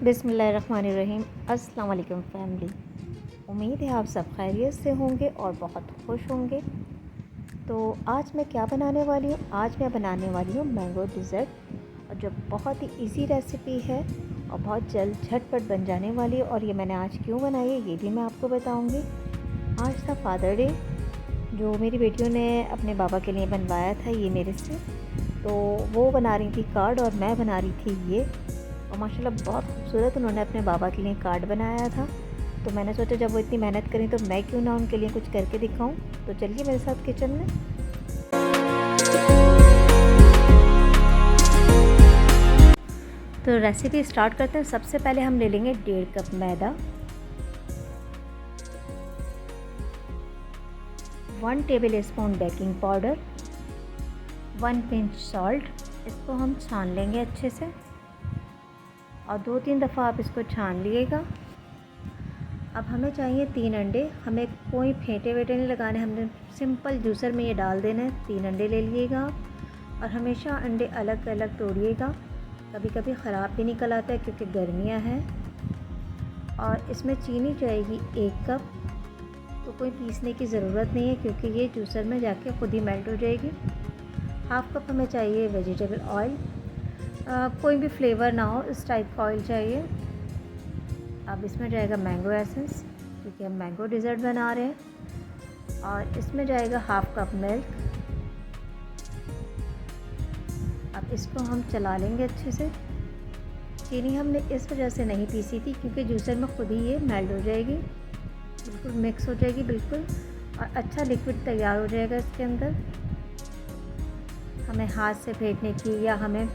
बिस्मिल्लाहिर्रहमानिर्रहीम। अस्सलाम वालेकुम फैमिली। उम्मीद है आप सब खैरियत से होंगे और बहुत खुश होंगे। तो आज मैं क्या बनाने वाली हूँ? आज मैं बनाने वाली हूँ मैंगो डिज़र्ट, और जो बहुत ही इजी रेसिपी है और बहुत जल्द झटपट बन जाने वाली है। और ये मैंने आज क्यों बनाई है ये भी मैं आपको बताऊँगी। आज था फादर डे, जो मेरी बेटियों ने अपने बाबा के लिए बनवाया था ये मेरे से। तो वो बना रही थी कार्ड और मैं बना रही थी ये, और माशाल्लाह बहुत खूबसूरत उन्होंने अपने बाबा के लिए कार्ड बनाया था। तो मैंने सोचा जब वो इतनी मेहनत करें तो मैं क्यों ना उनके लिए कुछ करके दिखाऊं। तो चलिए मेरे साथ किचन में। तो रेसिपी स्टार्ट करते हैं। सबसे पहले हम ले लेंगे 1.5 कप मैदा, 1 table spoon baking powder, 1 pinch salt. इसको हम छान लेंगे अच्छे से और 2-3 दफ़ा आप इसको छान लीजिएगा। अब हमें चाहिए 3 अंडे। हमें कोई फेंटे वेटे नहीं लगाने, हमने सिंपल जूसर में ये डाल देना है। 3 अंडे ले लीजिएगा और हमेशा अंडे अलग अलग तोड़िएगा। कभी कभी ख़राब भी निकल आता है क्योंकि गर्मियाँ हैं। और इसमें चीनी जाएगी 1 कप। तो कोई पीसने की ज़रूरत नहीं है क्योंकि ये जूसर में जाके खुद ही मेल्ट हो जाएगी। 1/2 कप हमें चाहिए वेजिटेबल ऑयल। कोई भी फ्लेवर ना हो इस टाइप का ऑयल चाहिए। अब इसमें जाएगा मैंगो एसेंस क्योंकि हम मैंगो डिज़र्ट बना रहे हैं। और इसमें जाएगा 1/2 कप मिल्क। अब इसको हम चला लेंगे अच्छे से। चीनी हमने इस वजह से नहीं पीसी थी क्योंकि जूसर में खुद ही ये मेल्ट हो जाएगी, बिल्कुल मिक्स हो जाएगी बिल्कुल, और अच्छा लिक्विड तैयार हो जाएगा इसके अंदर। हमें हाथ से फेंटने की या हमें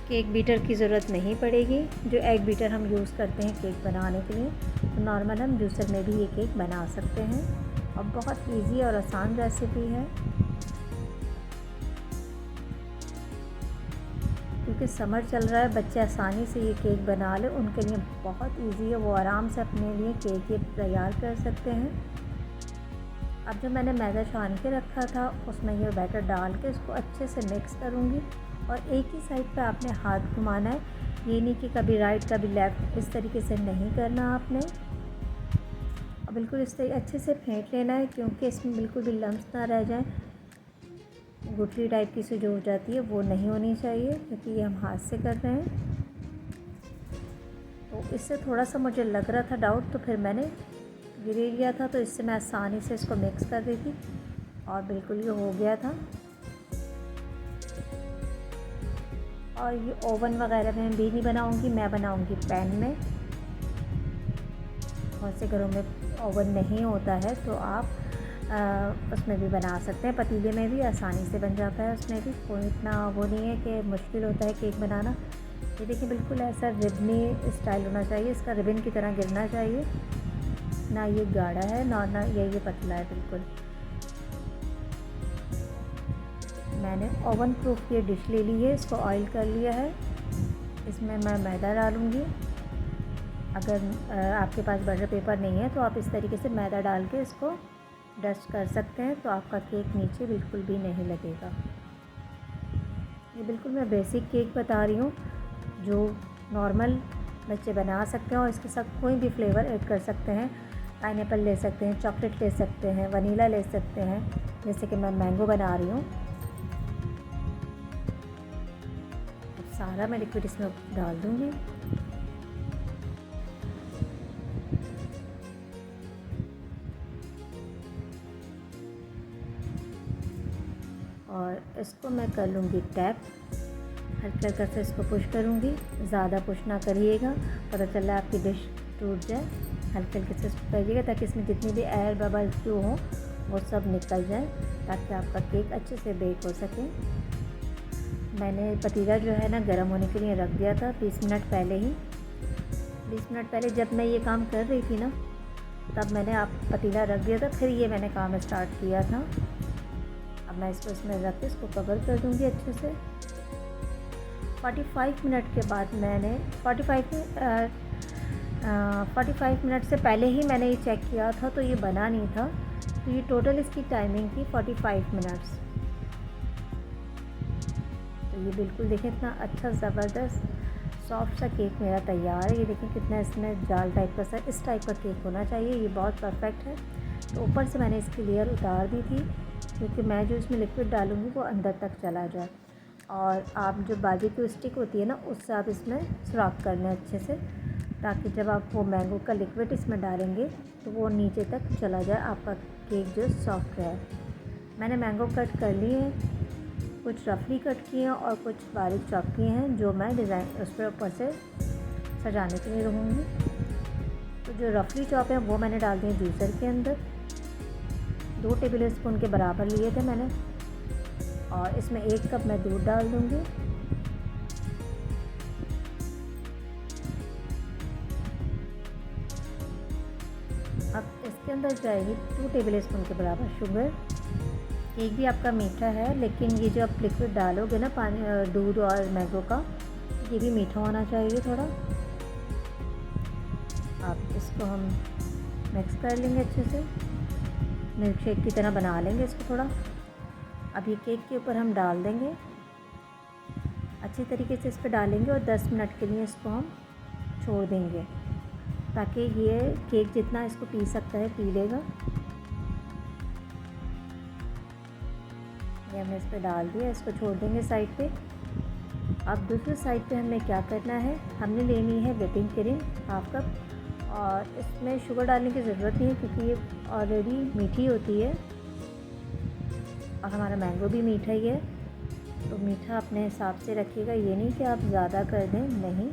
केक बीटर की ज़रूरत नहीं पड़ेगी। जो एग बीटर हम यूज़ करते हैं केक बनाने के लिए, तो नॉर्मल हम जूसर में भी ये केक बना सकते हैं। और बहुत इजी और आसान रेसिपी है क्योंकि समर चल रहा है, बच्चे आसानी से ये केक बना ले, उनके लिए बहुत इजी है। वो आराम से अपने लिए केक ये तैयार कर सकते हैं। अब जो मैंने मैदा छान के रखा था उसमें ये बैटर डाल के इसको अच्छे से मिक्स करूँगी। और एक ही साइड पे आपने हाथ घुमाना है, ये नहीं कि कभी राइट कभी लेफ़्ट, इस तरीके से नहीं करना आपने। और बिल्कुल इस तरीके अच्छे से फेंट लेना है क्योंकि इसमें बिल्कुल भी लम्स ना रह जाए। गुठली टाइप की से जो हो जाती है वो नहीं होनी चाहिए क्योंकि ये हम हाथ से कर रहे हैं। तो इससे थोड़ा सा मुझे लग रहा था डाउट, तो फिर मैंने गिरे लिया था। तो इससे मैं आसानी से इसको मिक्स कर दी थी और बिल्कुल ये हो गया था। और ये ओवन वगैरह में भी नहीं बनाऊंगी, मैं बनाऊंगी पैन में। बहुत से घरों में ओवन नहीं होता है तो आप उसमें भी बना सकते हैं। पतीले में भी आसानी से बन जाता है, उसमें भी कोई इतना वो नहीं है कि मुश्किल होता है केक बनाना। ये देखिए बिल्कुल ऐसा रिबनी स्टाइल होना चाहिए, इसका रिबन की तरह गिरना चाहिए। ना ये गाढ़ा है ना ये पतला है बिल्कुल। मैंने ओवन प्रूफ ये डिश ले ली है, इसको ऑयल कर लिया है। इसमें मैं मैदा डालूँगी। अगर आपके पास बटर पेपर नहीं है तो आप इस तरीके से मैदा डाल के इसको डस्ट कर सकते हैं, तो आपका केक नीचे बिल्कुल भी नहीं लगेगा। ये बिल्कुल मैं बेसिक केक बता रही हूँ जो नॉर्मल बच्चे बना सकते हैं, और इसके साथ कोई भी फ्लेवर ऐड कर सकते हैं। पाइनएप्पल ले सकते हैं, चॉकलेट ले सकते हैं, वनीला ले सकते हैं, जैसे कि मैं मैंगो बना रही हूँ। सारा मैं लिक्विड इसमें डाल दूँगी। और इसको मैं कर लूँगी टैप, हल्का हल्का से इसको पुश करूँगी। ज़्यादा पुश ना करिएगा, पता चला आपकी डिश टूट जाए। हल्के हल्के से इसको करिएगा ताकि इसमें जितनी भी एयर बबल्स जो हों वो सब निकल जाए, ताकि आपका केक अच्छे से बेक हो सके। मैंने पतीला जो है ना गर्म होने के लिए रख दिया था 20 मिनट पहले ही। 20 मिनट पहले जब मैं ये काम कर रही थी ना, तब मैंने पतीला रख दिया था, फिर ये मैंने काम स्टार्ट किया था। अब मैं इसको इसमें रख के इसको कवर कर दूँगी अच्छे से। 45 मिनट के बाद मैंने 45 मिनट से पहले ही मैंने ये चेक किया था, तो ये बना नहीं था। तो ये टोटल इसकी टाइमिंग थी 45 मिनट्स। तो ये बिल्कुल देखें इतना अच्छा ज़बरदस्त सॉफ्ट सा केक मेरा तैयार है। ये देखिए कितना इसमें जाल टाइप का सा इस टाइप का केक होना चाहिए, ये बहुत परफेक्ट है। तो ऊपर से मैंने इसकी लेयर उतार दी थी क्योंकि मैं जो इसमें लिक्विड डालूँगी वो अंदर तक चला जाए। और आप जो बारबेक्यू स्टिक होती है ना, उससे आप इसमें सुराख कर लें अच्छे से, ताकि जब आप वो मैंगो का लिक्विड इसमें डालेंगे तो वो नीचे तक चला जाए, आपका केक जो सॉफ्ट रहे। मैंने मैंगो कट कर लिए हैं, कुछ रफली कट किए हैं और कुछ बारीक चॉप किए हैं, जो मैं डिज़ाइन उस पर ऊपर से सजाने के लिए रहूँगी। तो जो रफली चॉप है वो मैंने डाल दिए जूसर के अंदर। 2 टेबल स्पून के बराबर लिए थे मैंने, और इसमें 1 कप मैं दूध डाल दूँगी। अब इसके अंदर जाएगी 2 टेबल स्पून के बराबर शुगर। केक भी आपका मीठा है, लेकिन ये जो आप लिक्विड डालोगे ना पानी दूध और मैंगो का, ये भी मीठा होना चाहिए थोड़ा। अब इसको हम मिक्स कर लेंगे अच्छे से, मिल्क शेक की तरह बना लेंगे इसको थोड़ा। अब ये केक के ऊपर हम डाल देंगे, अच्छी तरीके से इस पर डालेंगे और 10 मिनट के लिए इसको हम छोड़ देंगे, ताकि ये केक जितना इसको पी सकता है पी लेगा। ये हमने इस पर डाल दिया, इसको छोड़ देंगे साइड पे। अब दूसरे साइड पे हमें क्या करना है, हमने लेनी है व्हिपिंग क्रीम 1/2 कप, और इसमें शुगर डालने की ज़रूरत नहीं है क्योंकि ये ऑलरेडी मीठी होती है और हमारा मैंगो भी मीठा ही है। तो मीठा अपने हिसाब से रखिएगा, ये नहीं कि आप ज़्यादा कर दें, नहीं।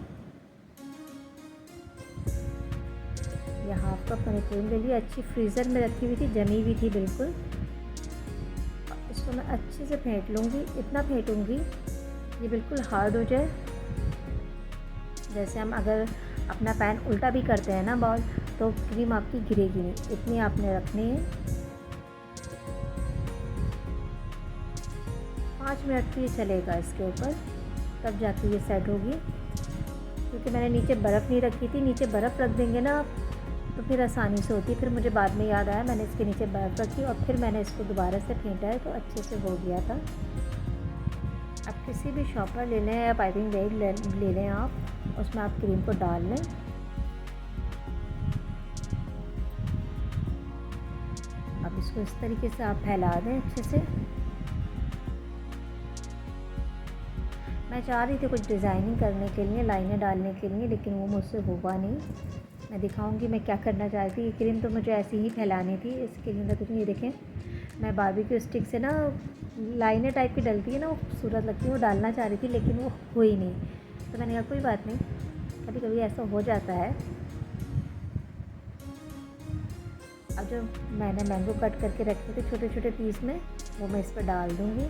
ये 1/2 कप मैंने क्रीम ले लिया, अच्छी फ्रीज़र में रखी हुई थी, जमी हुई थी बिल्कुल। इसको मैं अच्छे से फेंट लूँगी, इतना फेंटूँगी ये बिल्कुल हार्ड हो जाए। जैसे हम अगर अपना पैन उल्टा भी करते हैं ना बॉल, तो क्रीम आपकी गिरेगी नहीं, इतनी आपने रखनी है। 5 मिनट ये चलेगा इसके ऊपर, तब जाके ये सेट होगी। क्योंकि मैंने नीचे बर्फ़ नहीं रखी थी, नीचे बर्फ़ रख देंगे ना आप तो फिर आसानी से होती है। फिर मुझे बाद में याद आया मैंने इसके नीचे बर्फ़ रखी और फिर मैंने इसको दोबारा से फेंटा है, तो अच्छे से हो गया था। आप किसी भी शॉपर ले लें या पाइपिंग बैग ले लें आप, उसमें आप क्रीम को डाल लें। अब इसको इस तरीके से आप फैला दें अच्छे से। मैं चाह रही थी कुछ डिज़ाइनिंग करने के लिए, लाइनें डालने के लिए, लेकिन वो मुझसे हुआ नहीं। मैं दिखाऊंगी मैं क्या करना चाहती थी। ये क्रीम तो मुझे ऐसी ही फैलानी थी, इसके लिए कुछ नहीं। ये देखें, मैं बारबेक्यू स्टिक से ना लाइनें टाइप की डलती है ना, वो खूबसूरत लगती है, वो डालना चाह रही थी लेकिन वो हुई नहीं। तो मैंने कहा कोई बात नहीं, कभी कभी ऐसा हो जाता है। अब जो मैंने मैंगो कट करके रखे थे छोटे छोटे पीस में, वो मैं इस पर डाल दूँगी।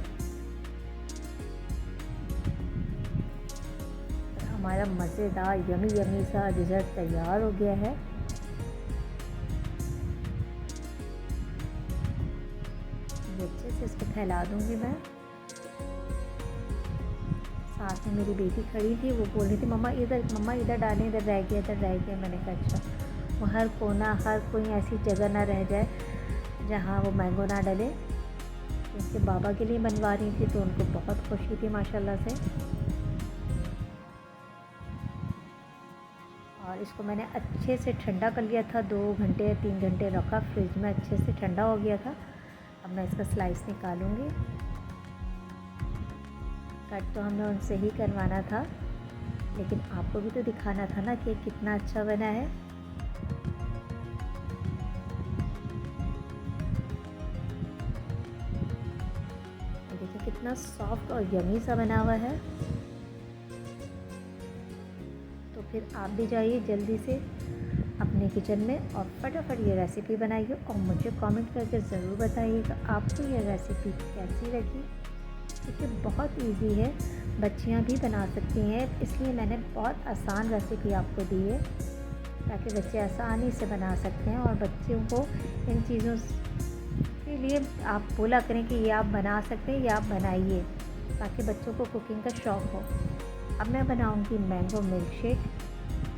हमारा मज़ेदार यमी यमी सा डिज़र्ट तैयार हो गया है। अच्छे से इसको फैला दूँगी मैं। साथ में मेरी बेटी खड़ी थी, वो बोल रही थी मम्मा इधर डालें, इधर रह गया। मैंने कहा अच्छा। वो हर कोना, हर कोई ऐसी जगह ना रह जाए जहाँ वो मैंगो ना डले। उसके बाबा के लिए बनवा रही थी, तो उनको बहुत खुशी थी माशाल्लाह से। और इसको मैंने अच्छे से ठंडा कर लिया था, 2 घंटे 3 घंटे रखा फ्रिज में, अच्छे से ठंडा हो गया था। अब मैं इसका स्लाइस निकालूंगी। कट तो हमने उनसे ही करवाना था, लेकिन आपको भी तो दिखाना था ना कि कितना अच्छा बना है। देखिए कितना सॉफ्ट और यमी सा बना हुआ है। तो फिर आप भी जाइए जल्दी से अपने किचन में और फटाफट ये रेसिपी बनाइए और मुझे कमेंट करके ज़रूर बताइएगा आपको ये रेसिपी कैसी लगी। क्योंकि बहुत इजी है, बच्चियां भी बना सकती हैं, इसलिए मैंने बहुत आसान रेसिपी आपको दी है ताकि बच्चे आसानी से बना सकते हैं। और बच्चों को इन चीज़ों के लिए आप बोला करें कि ये आप बना सकते हैं, ये आप बनाइए, ताकि बच्चों को कुकिंग का शौक़ हो। अब मैं बनाऊंगी मैंगो मिल्क शेक,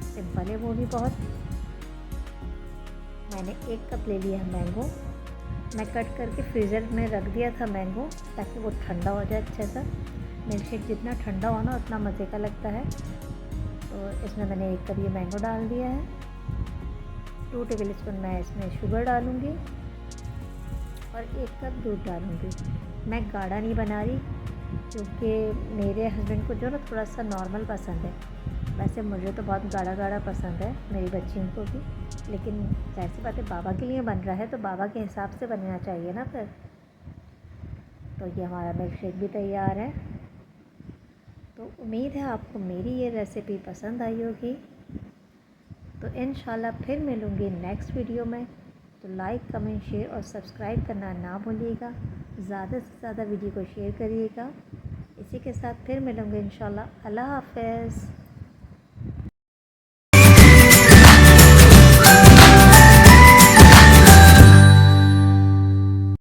सिंपल है वो भी बहुत। मैंने 1 कप ले लिया है मैंगो, मैं कट करके फ्रीज़र में रख दिया था मैंगो, ताकि वो ठंडा हो जाए अच्छा सा। मिल्क शेक जितना ठंडा हो ना उतना मज़े का लगता है। तो इसमें मैंने 1 कप ये मैंगो डाल दिया है। 2 टेबल स्पून मैं इसमें शुगर डालूँगी और 1 कप दूध डालूँगी। मैं गाढ़ा नहीं बना रही क्योंकि मेरे हस्बैंड को जो ना थोड़ा सा नॉर्मल पसंद है। वैसे मुझे तो बहुत गाढ़ा गाढ़ा पसंद है, मेरी बच्चियों को भी, लेकिन जाहिर सी बात है बाबा के लिए बन रहा है तो बाबा के हिसाब से बनना चाहिए ना फिर। तो ये हमारा मिल्क शेक भी तैयार है। तो उम्मीद है आपको मेरी ये रेसिपी पसंद आई होगी। तो इंशाल्लाह फिर मिलूँगी नेक्स्ट वीडियो में। तो लाइक, कमेंट, शेयर और सब्सक्राइब करना ना भूलिएगा। ज़्यादा से ज़्यादा वीडियो को शेयर करिएगा। इसी के साथ फिर मिलूँगी इंशाल्लाह। अल्लाह हाफ़िज़।